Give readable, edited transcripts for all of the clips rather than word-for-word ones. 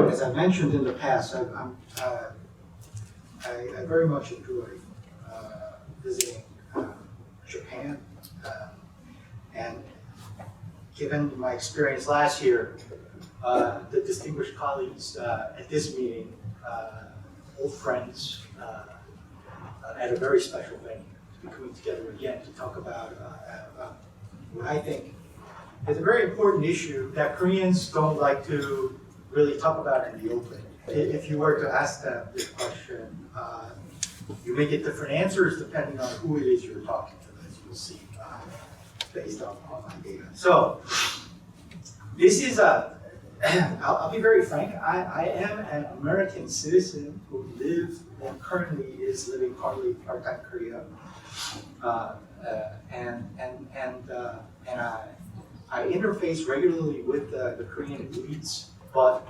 as I mentioned in the past, I very much enjoy visiting Japan, and given my experience last year, the distinguished colleagues at this meeting, old friends, at a very special venue, to be coming together again to talk about what I think is a very important issue that Koreans don't like to really talk about in the open. If you were to ask them this question, you may get different answers depending on who it is you're talking to, as you'll see, based on my data. So, this is I'll be very frank, I am an American citizen who lives and currently is living partly part-time Korea. I interface regularly with the Korean elites, but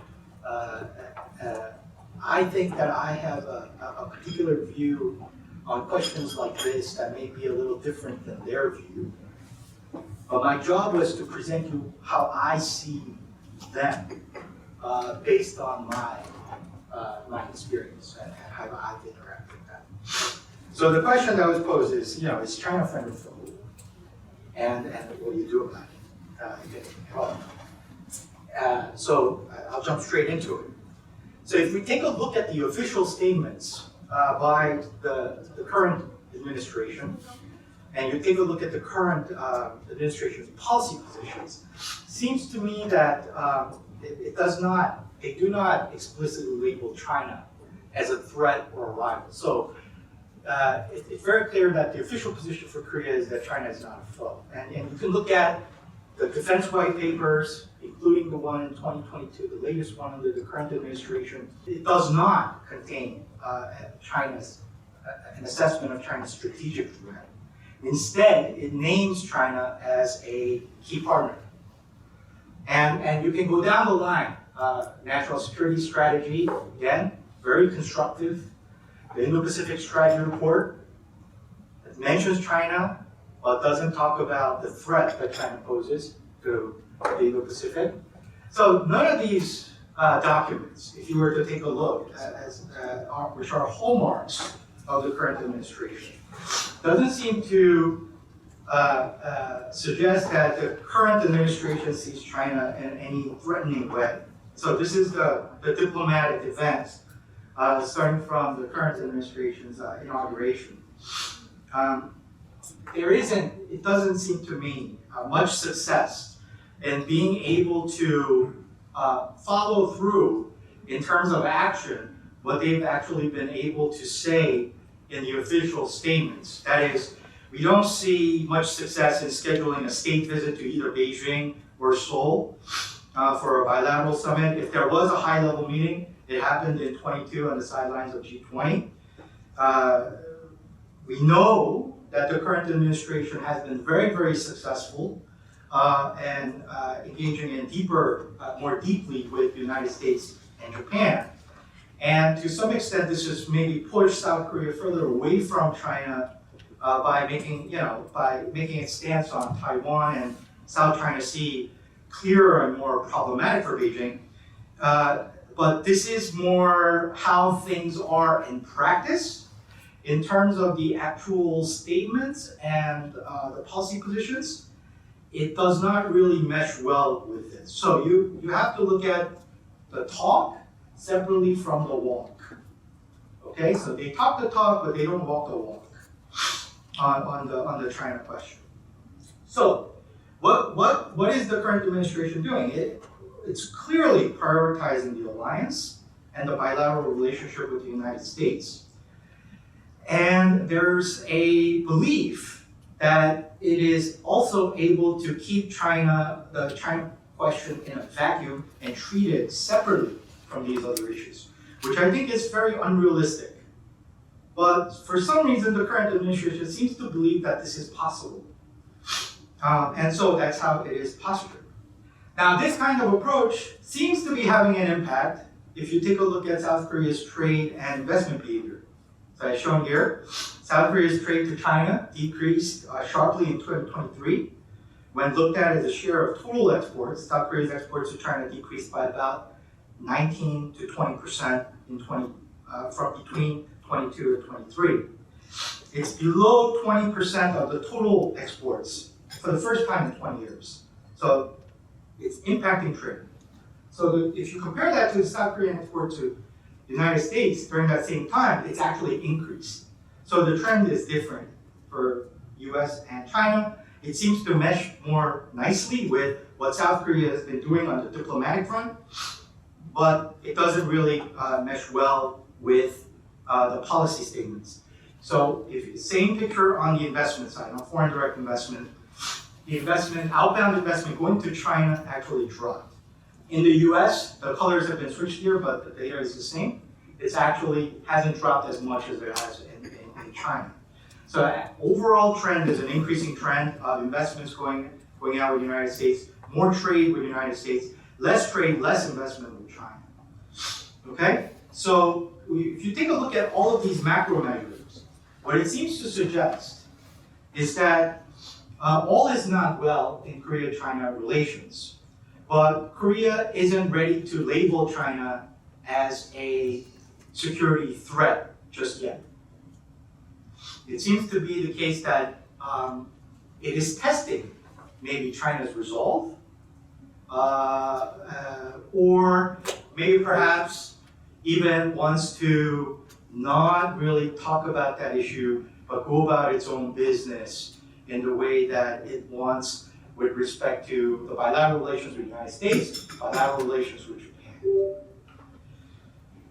I think that I have a particular view on questions like this that may be a little different than their view. But my job was to present you how I see them based on my experience and how I've interacted with them. So the question that was posed is, is China friend or foe? And what do you do about it? So I'll jump straight into it. So if we take a look at the official statements by the current administration, and you take a look at the current administration's policy positions, seems to me that they do not explicitly label China as a threat or a rival. So it's very clear that the official position for Korea is that China is not a foe. And you can look at the defense white papers, including the one in 2022, the latest one under the current administration. It does not contain an assessment of China's strategic threat. Instead, it names China as a key partner. And you can go down the line. National security strategy, again, very constructive. The Indo-Pacific Strategy Report, it mentions China, but doesn't talk about the threat that China poses to the Indo-Pacific. So none of these documents, if you were to take a look, which are hallmarks of the current administration, doesn't seem to suggest that the current administration sees China in any threatening way. So this is the diplomatic events starting from the current administration's inauguration. It doesn't seem to me much success in being able to follow through in terms of action what they've actually been able to say in the official statements. That is, we don't see much success in scheduling a state visit to either Beijing or Seoul for a bilateral summit. If there was a high-level meeting, it happened in 22 on the sidelines of G20. We know that the current administration has been very, very successful and engaging in more deeply with the United States and Japan. And to some extent, this has maybe pushed South Korea further away from China by making its stance on Taiwan and South China Sea clearer and more problematic for Beijing. But this is more how things are in practice in terms of the actual statements and the policy positions. It does not really mesh well with this. So you have to look at the talk separately from the walk. Okay, so they talk the talk, but they don't walk the walk on the China question. So what is the current administration doing? It's clearly prioritizing the alliance and the bilateral relationship with the United States. And there's a belief that it is also able to keep the China question in a vacuum and treat it separately from these other issues, which I think is very unrealistic. But for some reason, the current administration seems to believe that this is possible. And so that's how it is postured. Now, this kind of approach seems to be having an impact if you take a look at South Korea's trade and investment behavior. So as shown here, South Korea's trade to China decreased sharply in 2023, when looked at as a share of total exports, South Korea's exports to China decreased by about 19 to 20% from between 22 and 23. It's below 20% of the total exports for the first time in 20 years. So it's impacting trade. So if you compare that to the South Korean export to the United States during that same time, it's actually increased. So the trend is different for US and China. It seems to mesh more nicely with what South Korea has been doing on the diplomatic front, but it doesn't really mesh well with the policy statements. So if same picture on the investment side, on foreign direct investment, the investment, outbound investment going to China actually dropped. In the US, the colors have been switched here, but the data is the same. It's actually hasn't dropped as much as it has in China. So overall trend is an increasing trend of investments going out with the United States, more trade with the United States, less trade, less investment with China. Okay? So if you take a look at all of these macro measures, what it seems to suggest is that all is not well in Korea-China relations, but Korea isn't ready to label China as a security threat just yet. It seems to be the case that it is testing maybe China's resolve, or maybe perhaps even wants to not really talk about that issue, but go about its own business in the way that it wants with respect to the bilateral relations with the United States, bilateral relations with Japan.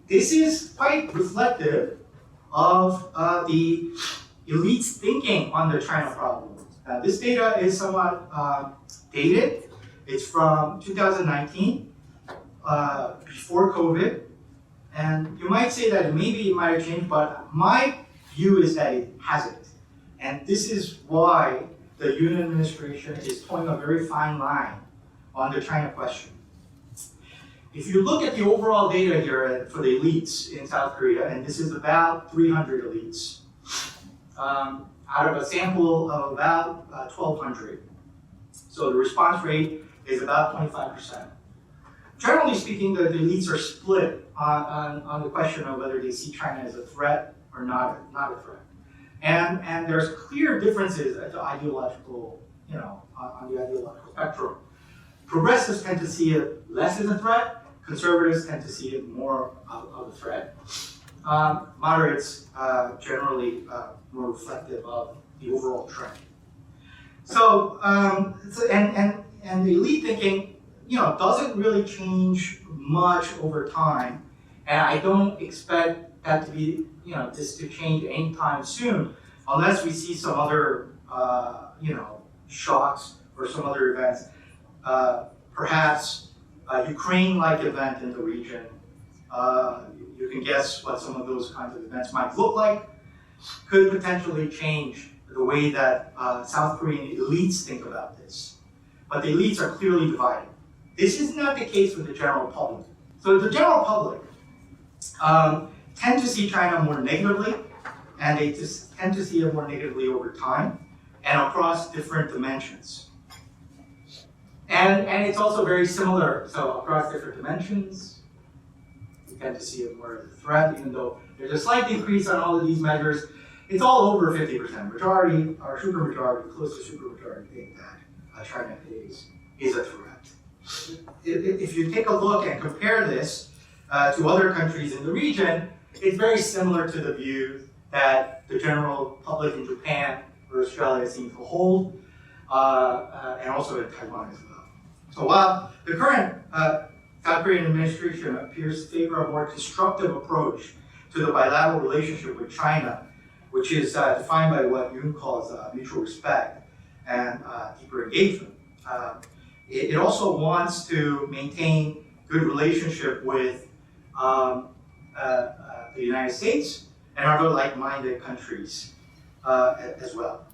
This is quite reflective of the elite's thinking on the China problem. This data is somewhat dated. It's from 2019, before COVID. And you might say that maybe it might have changed, but my view is that it hasn't. And this is why the Yoon administration is towing a very fine line on the China question. If you look at the overall data here for the elites in South Korea, and this is about 300 elites, out of a sample of about 1,200. So the response rate is about 25%. Generally speaking, the elites are split on the question of whether they see China as a threat or not a threat. And there's clear differences at the ideological, on the ideological spectrum. Progressives tend to see it less as a threat. Conservatives tend to see it more of a threat. Moderates generally more reflective of the overall trend. So, and the elite thinking, doesn't really change much over time, and I don't expect that to be, this to change anytime soon, unless we see some other, shocks or some other events. Perhaps a Ukraine-like event in the region. You can guess what some of those kinds of events might look like. Could potentially change the way that South Korean elites think about this. But the elites are clearly divided. This is not the case with the general public. So the general public tend to see China more negatively, and they just tend to see it more negatively over time and across different dimensions. And it's also very similar. So across different dimensions, we tend to see it more as a threat, even though there's a slight decrease on all of these measures. It's all over 50%. Majority, or supermajority, close to supermajority, think that China is a threat. If you take a look and compare this to other countries in the region, it's very similar to the view that the general public in Japan or Australia seem to hold, and also in Taiwan as well. So while the current South Korean administration appears to favor a more constructive approach to the bilateral relationship with China, which is defined by what Yoon calls mutual respect and deeper engagement, it also wants to maintain good relationship with the United States and other like-minded countries as well.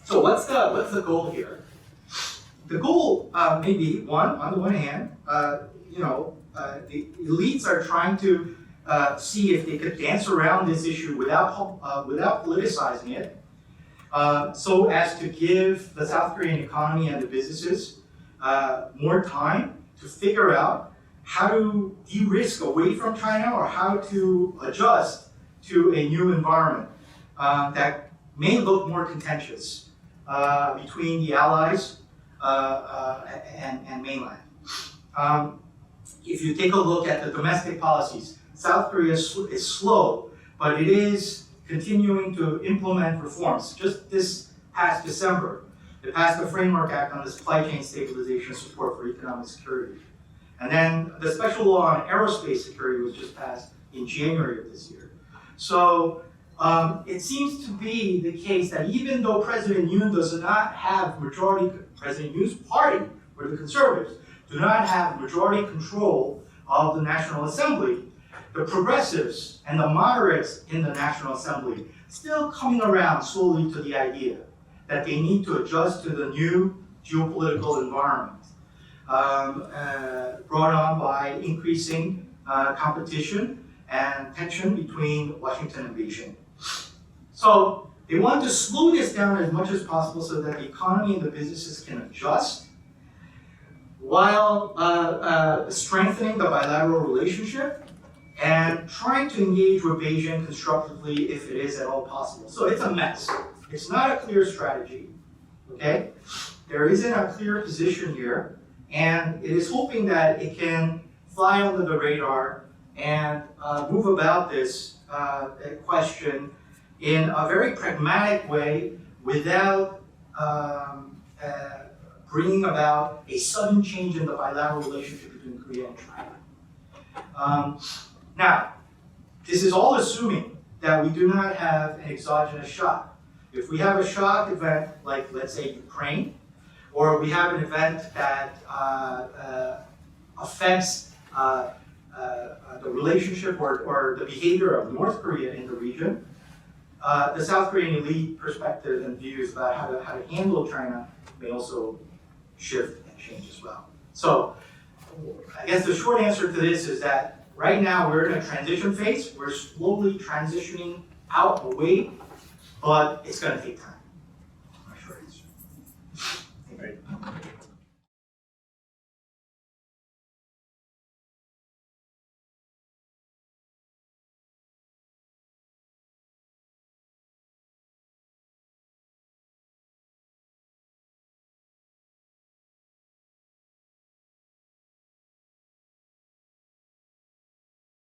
So what's the goal here? The goal may be, on the one hand, the elites are trying to see if they could dance around this issue without politicizing it, so as to give the South Korean economy and the businesses more time to figure out how to de-risk away from China or how to adjust to a new environment that may look more contentious between the allies and mainland. If you take a look at the domestic policies, South Korea is slow, but it is continuing to implement reforms. Just this past December, they passed a Framework Act on the supply chain stabilization support for economic security. And then the special law on aerospace security was just passed in January of this year. So it seems to be the case that even though President Yoon does not have majority, President Yoon's party, or the conservatives, do not have majority control of the National Assembly, the progressives and the moderates in the National Assembly still coming around slowly to the idea that they need to adjust to the new geopolitical environment brought on by increasing competition and tension between Washington and Beijing. So they want to slow this down as much as possible so that the economy and the businesses can adjust while strengthening the bilateral relationship and trying to engage with Beijing constructively if it is at all possible. So it's a mess. It's not a clear strategy, okay? There isn't a clear position here, and it is hoping that it can fly under the radar and move about this question in a very pragmatic way without bringing about a sudden change in the bilateral relationship between Korea and China. Now, this is all assuming that we do not have an exogenous shock. If we have a shock event, like let's say Ukraine, or we have an event that affects the relationship or the behavior of North Korea in the region, the South Korean elite perspective and views about how to handle China may also shift and change as well. So I guess the short answer to this is that right now we're in a transition phase. We're slowly transitioning out away, but it's going to take time. My short answer. Right.